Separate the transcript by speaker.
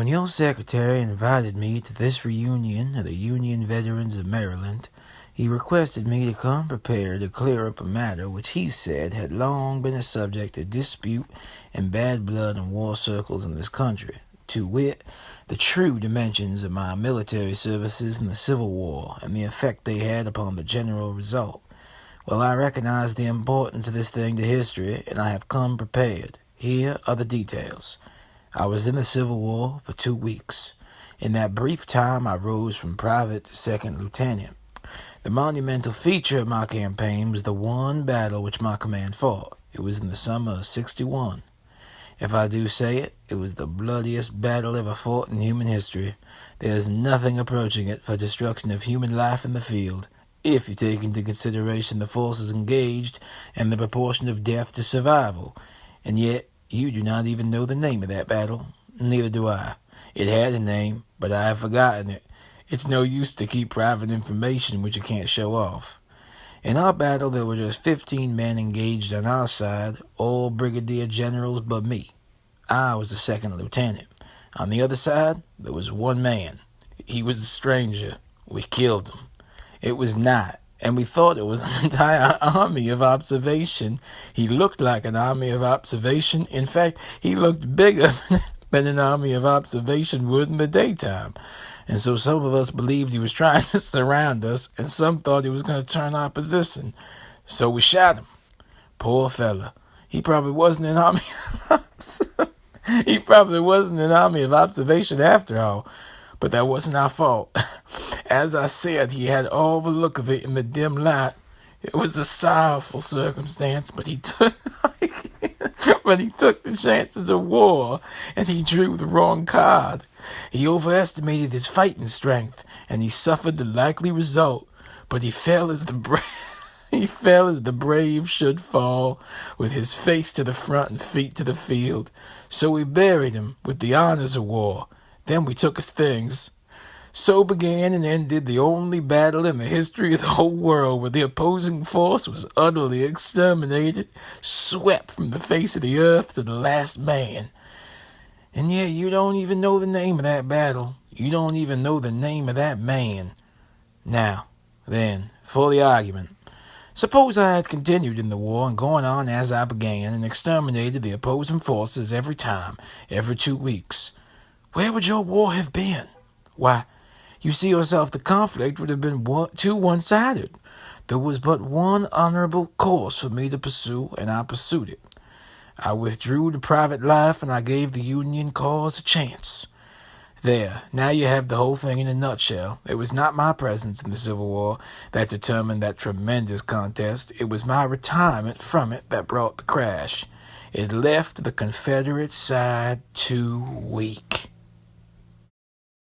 Speaker 1: When your secretary invited me to this reunion of the Union Veterans of Maryland, he requested me to come prepared to clear up a matter which he said had long been a subject of dispute and bad blood in war circles in this country, to wit, the true dimensions of my military services in the Civil War and the effect they had upon the general result. Well, I recognize the importance of this thing to history, and I have come prepared. Here are the details. I was in the Civil War for 2 weeks. In that brief time, I rose from private to second lieutenant. The monumental feature of my campaign was the one battle which my command fought. It was in the summer of '61. If I do say it, it was the bloodiest battle ever fought in human history. There is nothing approaching it for destruction of human life in the field, if you take into consideration the forces engaged and the proportion of death to survival. And yet, you do not even know the name of that battle. Neither do I. It had a name, but I have forgotten it. It's no use to keep private information which you can't show off. In our battle, there were just 15 men engaged on our side, all brigadier generals but me. I was the second lieutenant. On the other side, there was one man. He was a stranger. We killed him. It was night, and we thought it was an entire army of observation. He looked like an army of observation. In fact, he looked bigger than an army of observation would in the daytime. And so some of us believed he was trying to surround us, and some thought he was going to turn our position. So we shot him. Poor fella. He probably wasn't an army of observation after all. But that wasn't our fault. As I said, he had all the look of it in the dim light. It was a sorrowful circumstance, but he took the chances of war, and he drew the wrong card. He overestimated his fighting strength, and he suffered the likely result. But he fell as the brave should fall, with his face to the front and feet to the field. So we buried him with the honors of war. Then we took his things. So began and ended the only battle in the history of the whole world where the opposing force was utterly exterminated, swept from the face of the earth to the last man. And yet you don't even know the name of that battle. You don't even know the name of that man. Now, then, for the argument. Suppose I had continued in the war and gone on as I began and exterminated the opposing forces every time, every 2 weeks. Where would your war have been? Why, you see yourself, the conflict would have been too one-sided. There was but one honorable course for me to pursue, and I pursued it. I withdrew to private life, and I gave the Union cause a chance. There, now you have the whole thing in a nutshell. It was not my presence in the Civil War that determined that tremendous contest. It was my retirement from it that brought the crash. It left the Confederate side too weak.